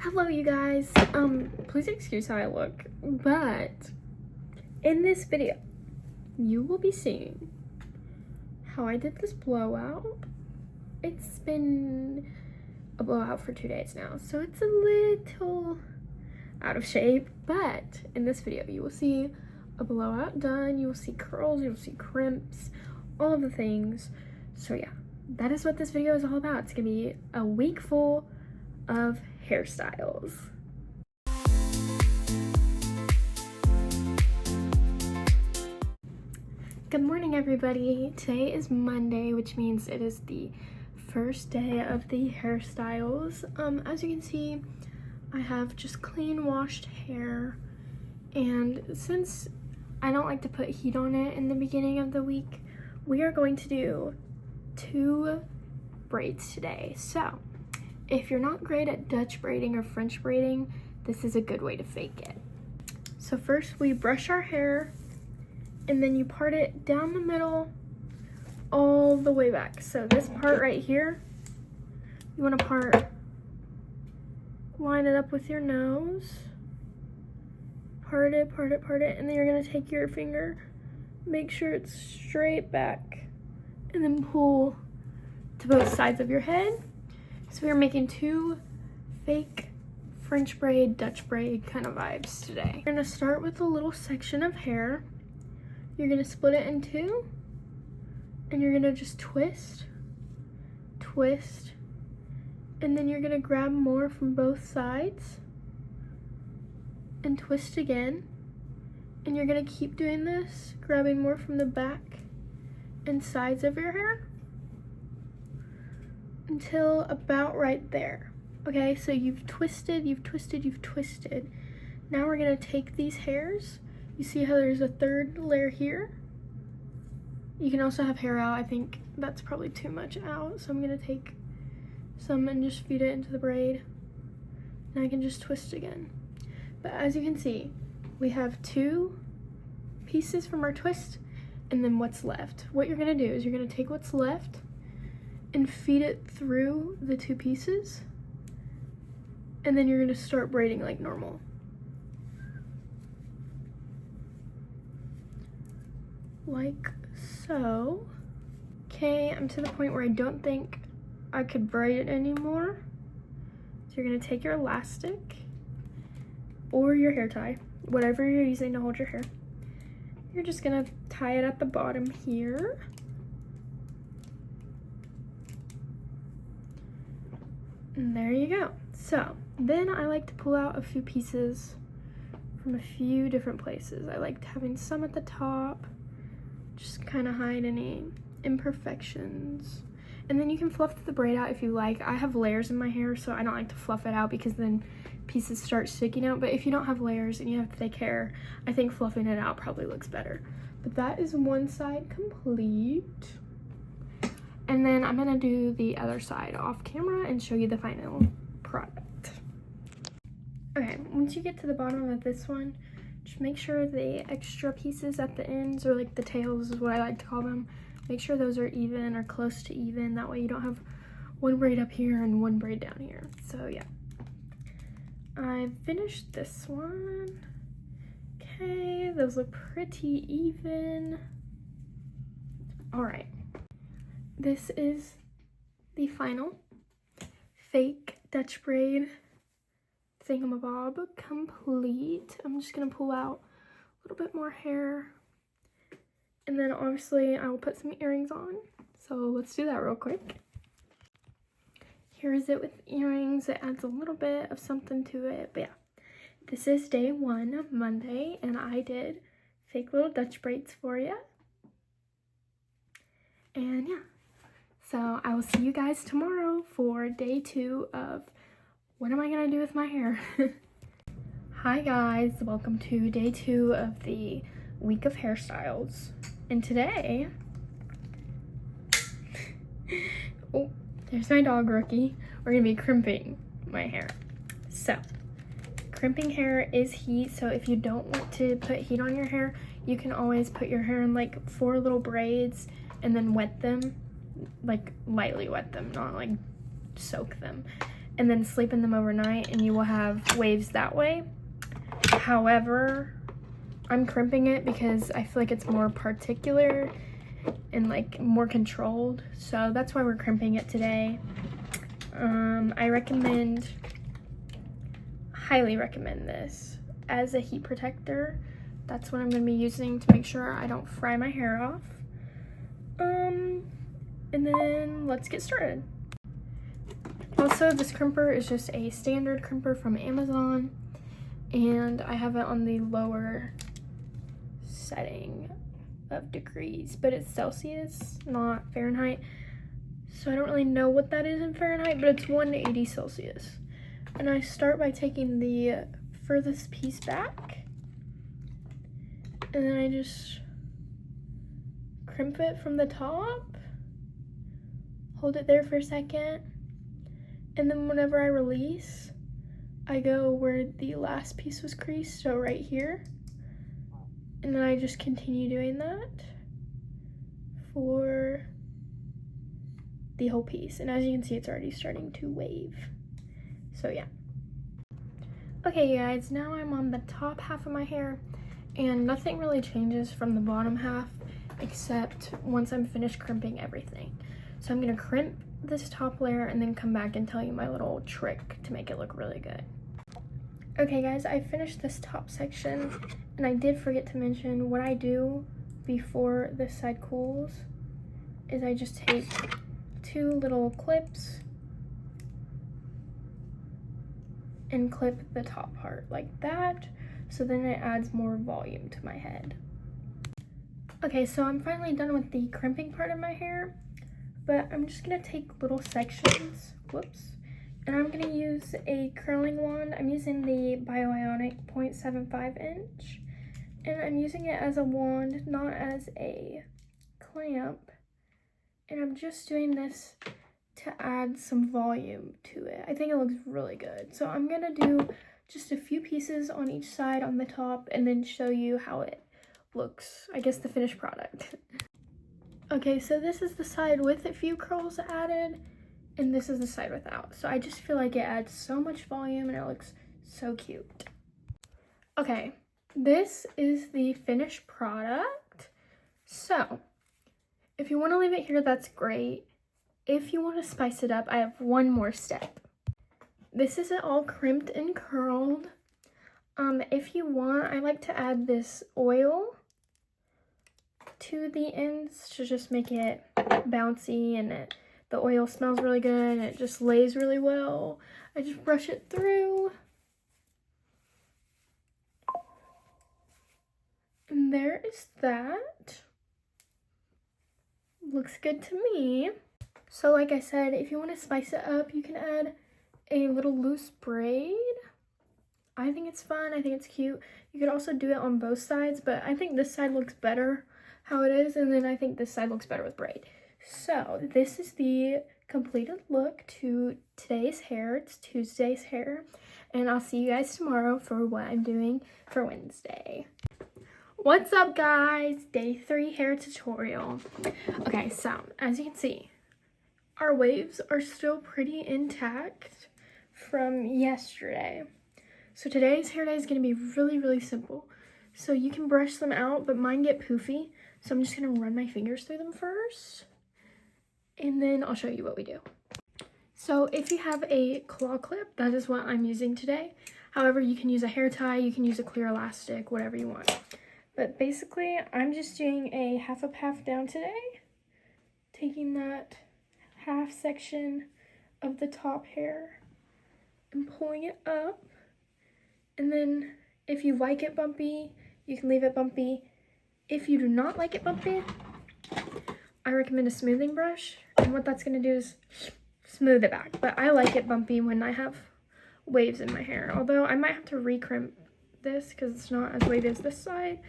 Hello you guys, please excuse how I look, but in this video you will be seeing how I did this blowout. It's been a blowout for 2 days now, so it's a little out of shape, but in this video you will see a blowout done, you will see curls, you will see crimps, all of the things. So yeah, that is what this video is all about. It's gonna be a week full of hairstyles. Good morning everybody. Today is Monday, which means it is the first day of the hairstyles. As you can see, I have just clean washed hair, and since I don't like to put heat on it in the beginning of the week, we are going to do 2 braids today. So if you're not great at Dutch braiding or French braiding, this is a good way to fake it. So first we brush our hair, and then you part it down the middle all the way back. So this part right here, you want to line it up with your nose, part it, and then you're going to take your finger, make sure it's straight back, and then pull to both sides of your head. So we're making 2 fake French braid, Dutch braid kind of vibes today. We're gonna start with a little section of hair. You're gonna split it in 2, and you're gonna just twist, and then you're gonna grab more from both sides and twist again. And you're gonna keep doing this, grabbing more from the back and sides of your hair until about right there. Okay, so you've twisted. Now we're gonna take these hairs. You see how there's a 3rd layer here? You can also have hair out. I think that's probably too much out, so I'm gonna take some and just feed it into the braid. Now I can just twist again. But as you can see, we have 2 pieces from our twist and then what's left. What you're gonna do is you're gonna take what's left and feed it through the 2 pieces, and then you're gonna start braiding like normal. Like so. Okay, I'm to the point where I don't think I could braid it anymore. So you're gonna take your elastic or your hair tie, whatever you're using to hold your hair. You're just gonna tie it at the bottom here. And there you go. So then I like to pull out a few pieces from a few different places. I liked having some at the top, just kind of hide any imperfections. And then you can fluff the braid out if you like. I have layers in my hair, so I don't like to fluff it out because then pieces start sticking out. But if you don't have layers and you have thick hair, I think fluffing it out probably looks better. But that is one side complete. And then I'm gonna do the other side off camera and show you the final product. Okay, once you get to the bottom of this one, just make sure the extra pieces at the ends, or like the tails is what I like to call them, make sure those are even or close to even. That way you don't have one braid up here and one braid down here. So yeah, I finished this one. Okay, those look pretty even. All right. This is the final fake Dutch braid thingamabob complete. I'm just gonna pull out a little bit more hair, and then obviously I will put some earrings on. So let's do that real quick. Here is it with earrings. It adds a little bit of something to it, but yeah. This is day 1, Monday, and I did fake little Dutch braids for you. And yeah. So I will see you guys tomorrow for day 2 of what am I gonna do with my hair. Hi guys, welcome to day 2 of the week of hairstyles. And today, oh, there's my dog Rookie. We're gonna be crimping my hair. So, crimping hair is heat, so if you don't want to put heat on your hair, you can always put your hair in like 4 little braids and then wet them. Like lightly wet them, not like soak them, and then sleep in them overnight, and you will have waves that way. However, I'm crimping it because I feel like it's more particular and like more controlled, so that's why we're crimping it today. I highly recommend this as a heat protector. That's what I'm going to be using to make sure I don't fry my hair off. And then let's get started. Also, this crimper is just a standard crimper from Amazon, and I have it on the lower setting of degrees, but it's Celsius, not Fahrenheit. So I don't really know what that is in Fahrenheit, but it's 180 Celsius. And I start by taking the furthest piece back, and then I just crimp it from the top, hold it there for a second, and then whenever I release, I go where the last piece was creased, so right here, and then I just continue doing that for the whole piece. And as you can see, it's already starting to wave. So yeah. Okay guys, now I'm on the top half of my hair, and nothing really changes from the bottom half except once I'm finished crimping everything. So I'm gonna crimp this top layer and then come back and tell you my little trick to make it look really good. Okay guys, I finished this top section, and I did forget to mention what I do before this side cools is I just take 2 little clips and clip the top part like that, so then it adds more volume to my head. Okay, so I'm finally done with the crimping part of my hair, but I'm just gonna take little sections, whoops, and I'm gonna use a curling wand. I'm using the Bioionic 0.75 inch, and I'm using it as a wand, not as a clamp, and I'm just doing this to add some volume to it. I think it looks really good. So I'm gonna do just a few pieces on each side on the top and then show you how it looks, I guess the finished product. Okay, so this is the side with a few curls added, and this is the side without. So I just feel like it adds so much volume and it looks so cute. Okay, this is the finished product. So if you want to leave it here, that's great. If you want to spice it up, I have one more step. This is it all crimped and curled. If you want, I like to add this oil to the ends to just make it bouncy, and the oil smells really good and it just lays really well. I just brush it through. And there is that. Looks good to me. So like I said, if you want to spice it up, you can add a little loose braid. I think it's fun. I think it's cute. You could also do it on both sides, but I think this side looks better how it is, and then I think this side looks better with braid. So this is the completed look to today's hair. It's Tuesday's hair, and I'll see you guys tomorrow for what I'm doing for Wednesday. What's up guys? Day 3 hair tutorial. Okay, so as you can see, our waves are still pretty intact from yesterday. So today's hair day is going to be really, really simple. So you can brush them out, but mine get poofy. So I'm just going to run my fingers through them first, and then I'll show you what we do. So if you have a claw clip, that is what I'm using today. However, you can use a hair tie, you can use a clear elastic, whatever you want. But basically, I'm just doing a half up, half down today. Taking that half section of the top hair and pulling it up. And then if you like it bumpy, you can leave it bumpy. If you do not like it bumpy, I recommend a smoothing brush. And what that's going to do is smooth it back. But I like it bumpy when I have waves in my hair. Although I might have to recrimp this because it's not as wavy as this side.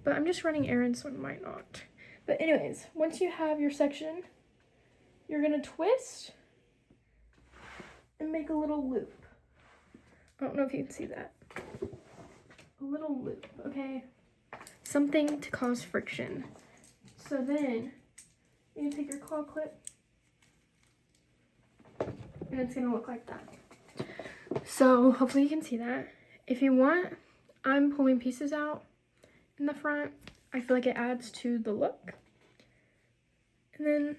But I'm just running errands, so it might not. But anyways, once you have your section, you're going to twist and make a little loop. I don't know if you can see that. A little loop, okay? Something to cause friction. So then, you take your claw clip, and it's going to look like that. So hopefully you can see that. If you want, I'm pulling pieces out in the front. I feel like it adds to the look. And then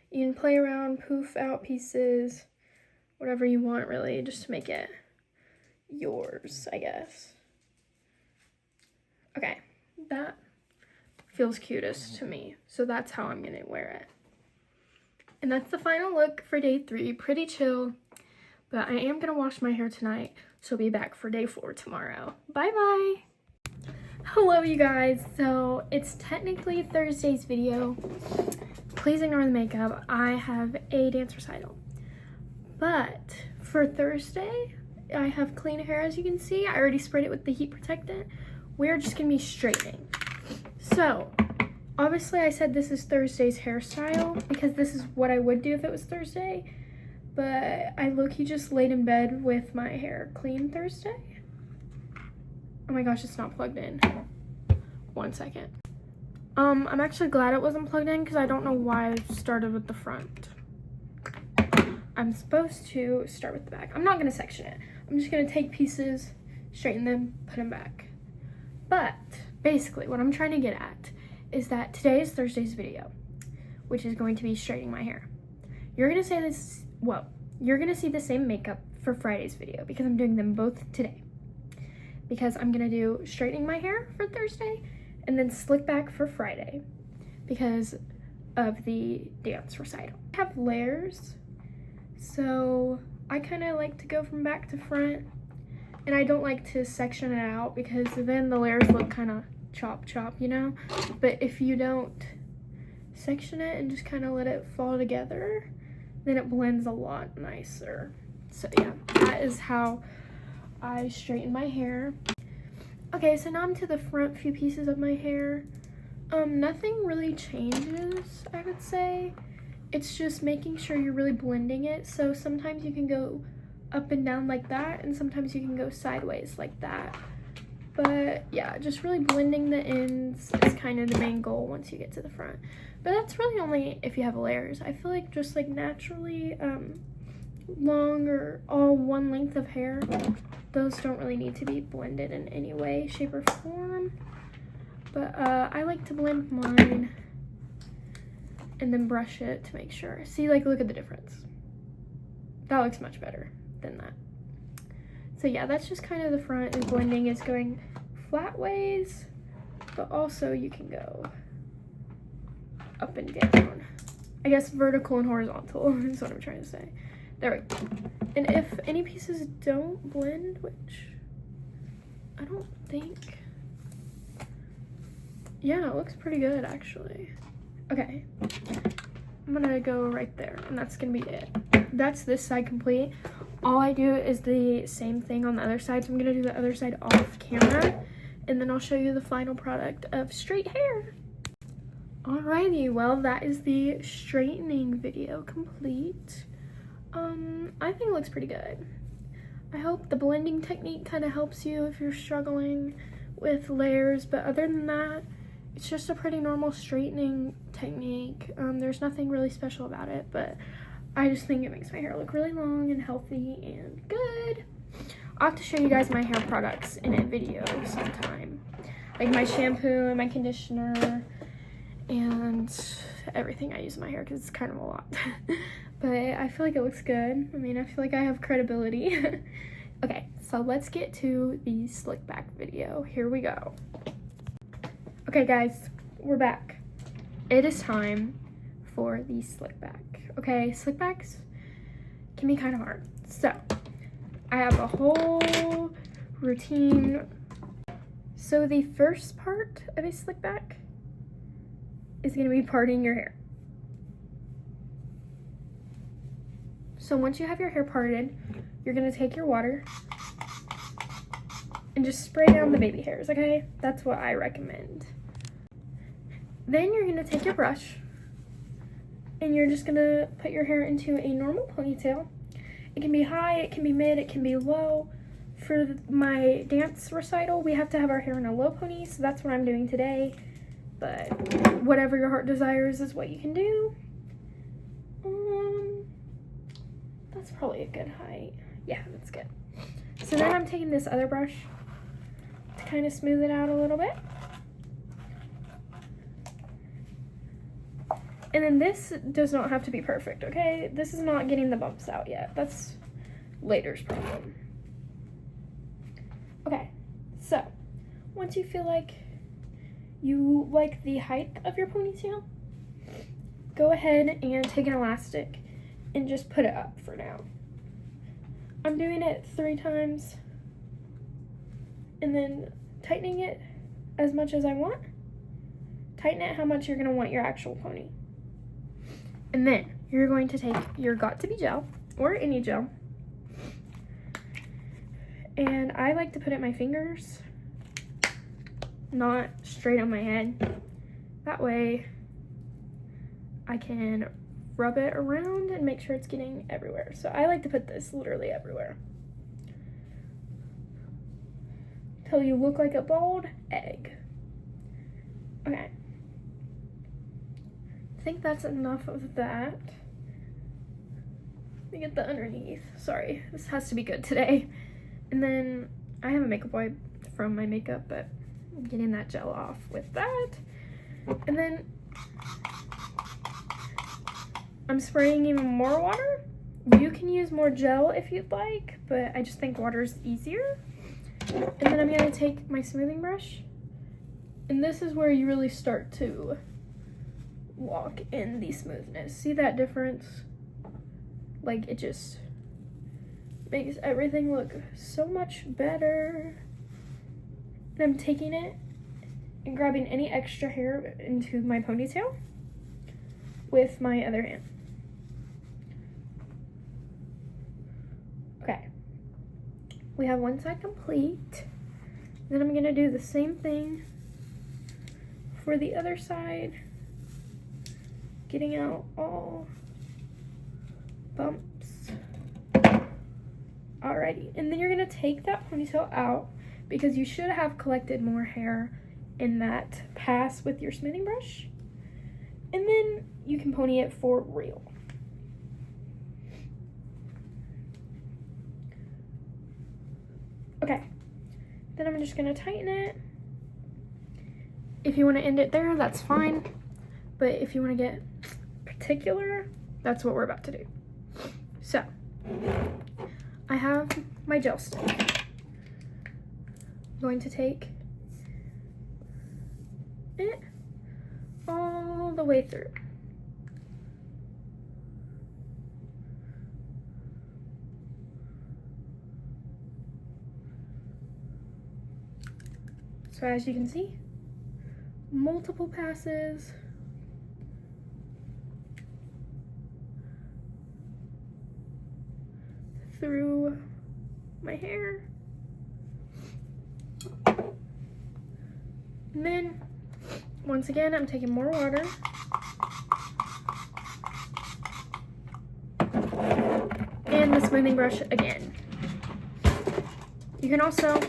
you can play around, poof out pieces, whatever you want really, just to make it yours, I guess. Okay, that feels cutest to me. So that's how I'm gonna wear it. And that's the final look for day 3, pretty chill. But I am gonna wash my hair tonight, so I'll be back for day 4 tomorrow. Bye-bye. Hello, you guys. So it's technically Thursday's video. Please ignore the makeup. I have a dance recital. But for Thursday, I have clean hair, as you can see. I already sprayed it with the heat protectant. We're just gonna be straightening. So obviously I said this is Thursday's hairstyle because this is what I would do if it was Thursday. But I low-key just laid in bed with my hair clean Thursday. Oh my gosh, it's not plugged in. 1 second. I'm actually glad it wasn't plugged in because I don't know why I started with the front. I'm supposed to start with the back. I'm not gonna section it. I'm just gonna take pieces, straighten them, put them back. But basically what I'm trying to get at is that today is Thursday's video, which is going to be straightening my hair. You're gonna say this, well, you're gonna see the same makeup for Friday's video because I'm doing them both today. Because I'm gonna do straightening my hair for Thursday and then slick back for Friday because of the dance recital. I have layers, so I kind of like to go from back to front, and I don't like to section it out because then the layers look kind of chop, you know? But if you don't section it and just kind of let it fall together, then it blends a lot nicer. So yeah, that is how I straighten my hair. Okay, so now I'm to the front few pieces of my hair. Nothing really changes, I would say. It's just making sure you're really blending it. So sometimes you can go up and down like that, and sometimes you can go sideways like that. But yeah, just really blending the ends is kind of the main goal once you get to the front. But that's really only if you have layers. I feel like just like naturally long or all one length of hair, those don't really need to be blended in any way, shape, or form. But I like to blend mine and then brush it to make sure. See, like, look at the difference. That looks much better than that. So yeah, that's just kind of the front, is blending is going flat ways, but also you can go up and down. I guess vertical and horizontal is what I'm trying to say. There we go. And if any pieces don't blend, which I don't think, yeah, it looks pretty good actually. Okay, I'm gonna go right there, and that's gonna be it. That's this side complete. All I do is the same thing on the other side, so I'm gonna do the other side off camera, and then I'll show you the final product of straight hair. Alrighty, well, that is the straightening video complete. I think it looks pretty good. I hope the blending technique kind of helps you if you're struggling with layers, but other than that, it's just a pretty normal straightening technique. There's nothing really special about it, but I just think it makes my hair look really long and healthy and good. I'll have to show you guys my hair products in a video sometime. Like my shampoo and my conditioner and everything I use in my hair, because it's kind of a lot. But I feel like it looks good. I mean, I feel like I have credibility. Okay, so let's get to the slick back video. Here we go. Okay guys, we're back. It is time for the slick back. Okay, slick backs can be kind of hard. So I have a whole routine. So the first part of a slick back is gonna be parting your hair. So once you have your hair parted, you're gonna take your water and just spray down the baby hairs, okay? That's what I recommend. Then you're gonna take your brush and you're just gonna put your hair into a normal ponytail. It can be high, it can be mid, it can be low. For my dance recital, we have to have our hair in a low pony, so that's what I'm doing today. But whatever your heart desires is what you can do. That's probably a good height. Yeah, that's good. So then I'm taking this other brush to kind of smooth it out a little bit. And then this does not have to be perfect, okay? This is not getting the bumps out yet. That's later's problem. Okay, so once you feel like you like the height of your ponytail, go ahead and take an elastic and just put it up for now. I'm doing it 3 times and then tightening it as much as I want. Tighten it how much you're gonna want your actual pony. And then you're going to take your Got2b gel or any gel. And I like to put it in my fingers, not straight on my head. That way I can rub it around and make sure it's getting everywhere. So I like to put this literally everywhere. Till you look like a bald egg. Okay. I think that's enough of that. Let me get the underneath. Sorry, this has to be good today. And then I have a makeup wipe from my makeup, but I'm getting that gel off with that. And then I'm spraying even more water. You can use more gel if you'd like, but I just think water is easier. And then I'm gonna take my smoothing brush, and this is where you really start to walk in the smoothness. See that difference? Like, it just makes everything look so much better. And I'm taking it and grabbing any extra hair into my ponytail with my other hand. Okay, we have one side complete. Then I'm gonna do the same thing for the other side, getting out all bumps. Alrighty, and then you're gonna take that ponytail out because you should have collected more hair in that pass with your smoothing brush. And then you can pony it for real. Okay, then I'm just gonna tighten it. If you wanna end it there, that's fine. But if you wanna get particular, that's what we're about to do. So, I have my gel stick. I'm going to take it all the way through. So as you can see, multiple passes. Through my hair. And then, once again, I'm taking more water. And the smoothing brush again. You can also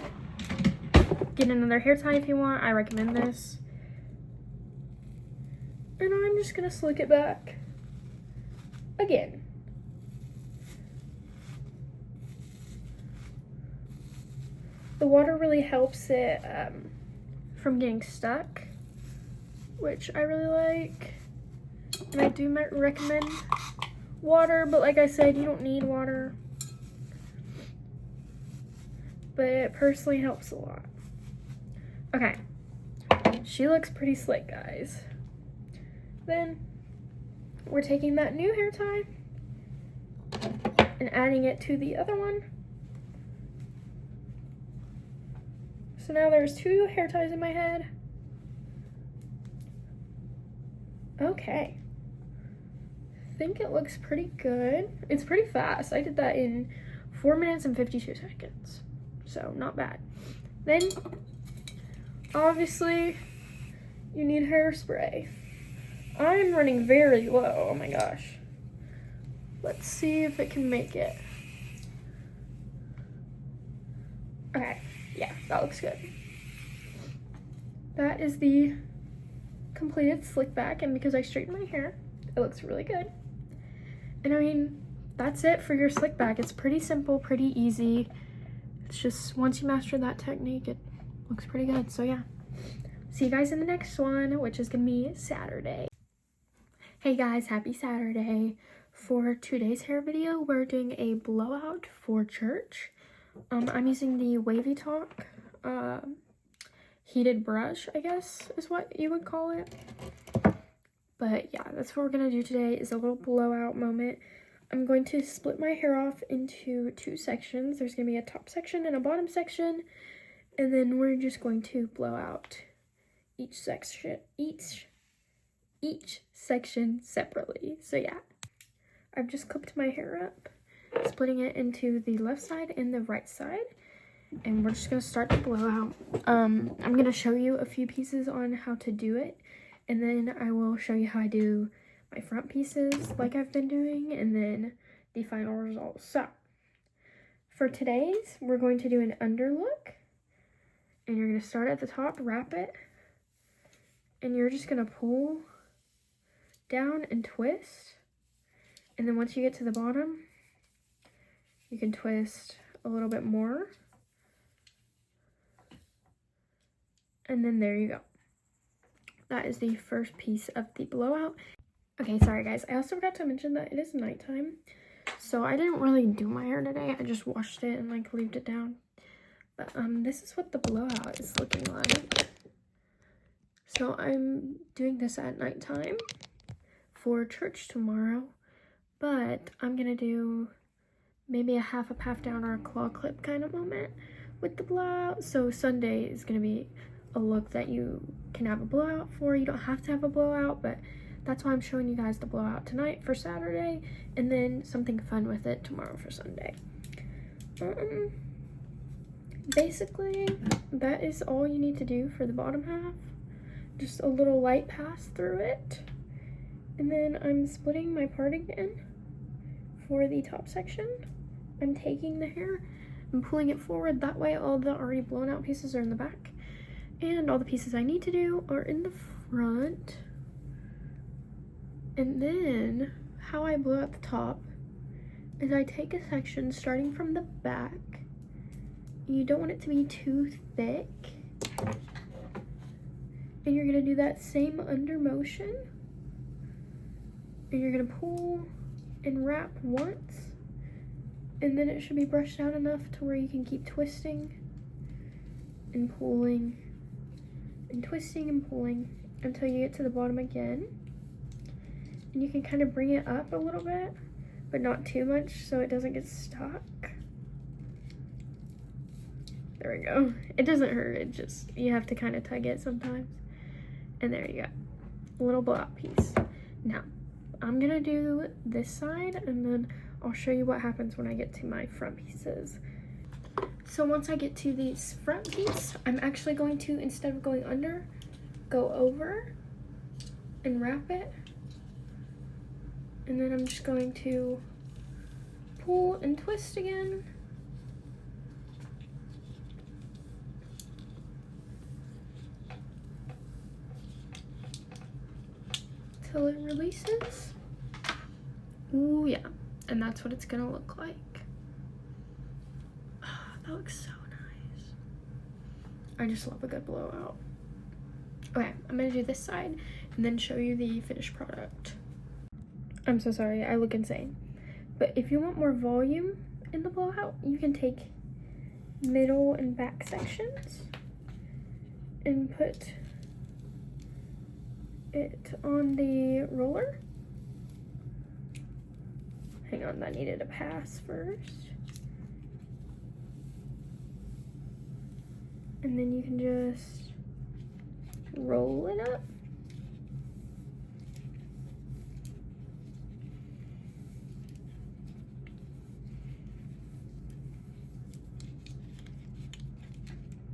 get another hair tie if you want. I recommend this. And I'm just gonna slick it back again. The water really helps it from getting stuck, which I really like. And I do recommend water, but like I said, you don't need water. But it personally helps a lot. Okay, she looks pretty slick, guys. Then we're taking that new hair tie and adding it to the other one. So now there's 2 hair ties in my head. Okay. I think it looks pretty good. It's pretty fast. I did that in 4 minutes and 52 seconds. So not bad. Then, obviously, you need hairspray. I'm running very low. Oh my gosh. Let's see if it can make it. Okay. Yeah, that looks good. That is the completed slick back, and because I straightened my hair, it looks really good. And I mean, that's it for your slick back. It's pretty simple, pretty easy. It's just once you master that technique, it looks pretty good. So yeah, see you guys in the next one, which is gonna be Saturday. Hey guys, happy Saturday. For today's hair video, we're doing a blowout for church. I'm using the Wavy Talk heated brush, I guess is what you would call it. But yeah, that's what we're gonna do today, is a little blowout moment. I'm going to split my hair off into two sections. There's gonna be a top section and a bottom section, and then we're just going to blow out each section separately. So yeah, I've just clipped my hair up, splitting it into the left side and the right side, and we're just gonna start the blowout. I'm gonna show you a few pieces on how to do it, and then I will show you how I do my front pieces like I've been doing, and then the final result. So for today's, we're going to do an under look, and you're gonna start at the top, wrap it, and you're just gonna pull down and twist, and then once you get to the bottom, you can twist a little bit more, and then there you go. That is the first piece of the blowout. Okay, sorry guys, I also forgot to mention that it is nighttime, so I didn't really do my hair today. I just washed it and like leaved it down. But this is what the blowout is looking like. So I'm doing this at nighttime for church tomorrow, but I'm gonna do maybe a half up, half down, or a claw clip kind of moment with the blowout. So Sunday is gonna be a look that you can have a blowout for. You don't have to have a blowout, but that's why I'm showing you guys the blowout tonight for Saturday, and then something fun with it tomorrow for Sunday. Basically, that is all you need to do for the bottom half. Just a little light pass through it. And then I'm splitting my part again for the top section. I'm taking the hair and pulling it forward. That way all the already blown out pieces are in the back, and all the pieces I need to do are in the front. And then how I blow at the top is I take a section starting from the back. You don't want it to be too thick. And you're gonna do that same under motion. And you're gonna pull and wrap once. And then it should be brushed out enough to where you can keep twisting and pulling and twisting and pulling until you get to the bottom again. And you can kind of bring it up a little bit, but not too much so it doesn't get stuck. There we go. It doesn't hurt, it just, you have to kind of tug it sometimes. And there you go. A little blowout piece. Now, I'm gonna do this side, and then I'll show you what happens when I get to my front pieces. So once I get to this front piece, I'm actually going to, instead of going under, go over and wrap it. And then I'm just going to pull and twist again. Till it releases. Ooh, yeah. And that's what it's gonna look like. Oh, that looks so nice. I just love a good blowout. Okay, I'm gonna do this side and then show you the finished product. I'm so sorry, I look insane. But if you want more volume in the blowout, you can take middle and back sections and put it on the roller. Hang on, that needed a pass first. And then you can just roll it up.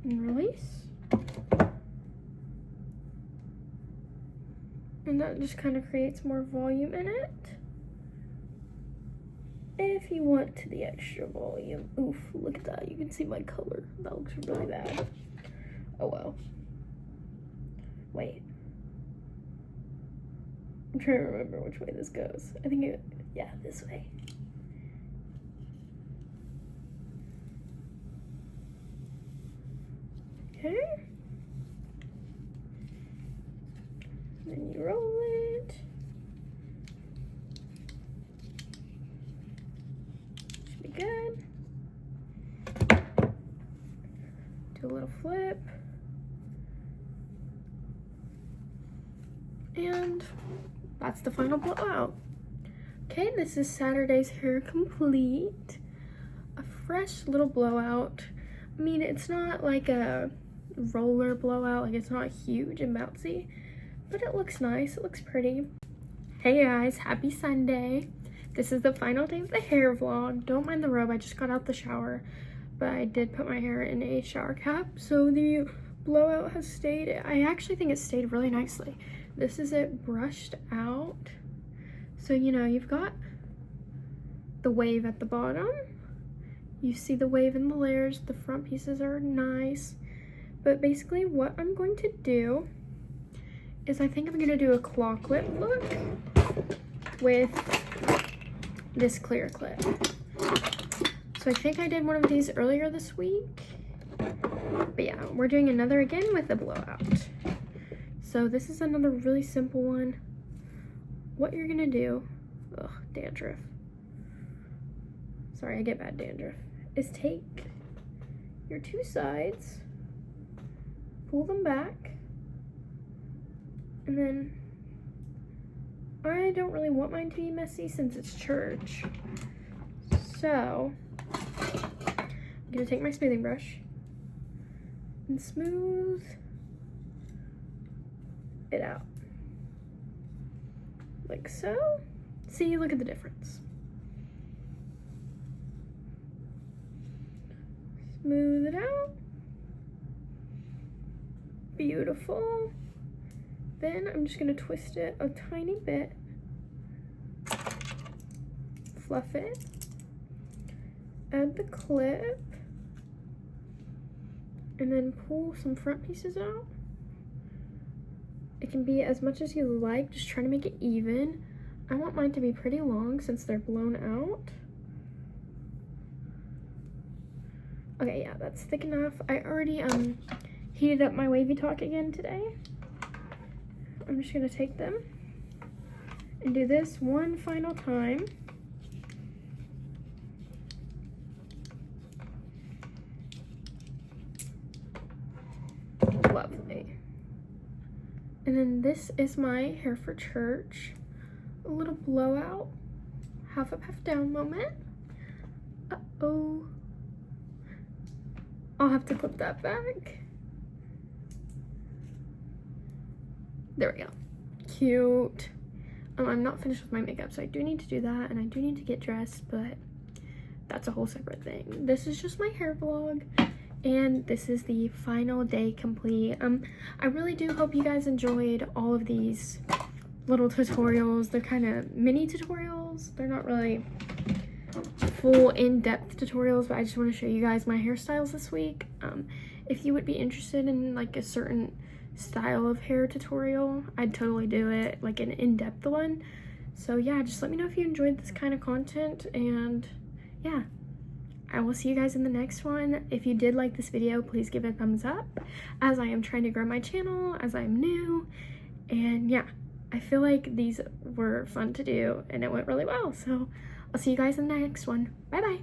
And release. And that just kind of creates more volume in it. If you want the extra volume. Oof, look at that. You can see my color. That looks really bad. Oh well. Wait. I'm trying to remember which way this goes. I think yeah, this way. Okay. Then you roll it. Should be good. Do a little flip. And that's the final blowout. Okay, this is Saturday's hair complete. A fresh little blowout. I mean, it's not like a roller blowout, like it's not huge and bouncy, but it looks nice, it looks pretty. Hey guys, happy Sunday. This is the final day of the hair vlog. Don't mind the robe, I just got out the shower, but I did put my hair in a shower cap, so the blowout has stayed. I actually think it stayed really nicely. This is it brushed out. So, you know, you've got the wave at the bottom. You see the wave in the layers. The front pieces are nice. But basically what I'm going to do is I think I'm going to do a claw clip look with this clear clip. So I think I did one of these earlier this week. But yeah, we're doing another again with a blowout. So this is another really simple one. What you're gonna do, ugh, dandruff. Sorry, I get bad dandruff. Is take your two sides, pull them back, and then I don't really want mine to be messy since it's church. So I'm gonna take my smoothing brush and smooth it out. Like so. See, look at the difference. Smooth it out. Beautiful. Then I'm just gonna twist it a tiny bit. Fluff it. Add the clip. And then pull some front pieces out. It can be as much as you like, just try to make it even. I want mine to be pretty long since they're blown out. Okay, yeah, that's thick enough. I already heated up my wavy talk again today. I'm just gonna take them and do this one final time. Lovely. And then this is my hair for church. A little blowout, half up, half down moment. Uh-oh. I'll have to clip that back. There we go. Cute. I'm not finished with my makeup, so I do need to do that, and I do need to get dressed, but that's a whole separate thing. This is just my hair vlog. And this is the final day complete. I really do hope you guys enjoyed all of these little tutorials. They're kind of mini tutorials. They're not really full in-depth tutorials, but I just want to show you guys my hairstyles this week. If you would be interested in like a certain style of hair tutorial, I'd totally do it, like an in-depth one. So yeah, just let me know if you enjoyed this kind of content, and yeah. I will see you guys in the next one. If you did like this video, please give it a thumbs up, as I am trying to grow my channel, as I'm new. And yeah, I feel like these were fun to do and it went really well. So I'll see you guys in the next one. Bye bye.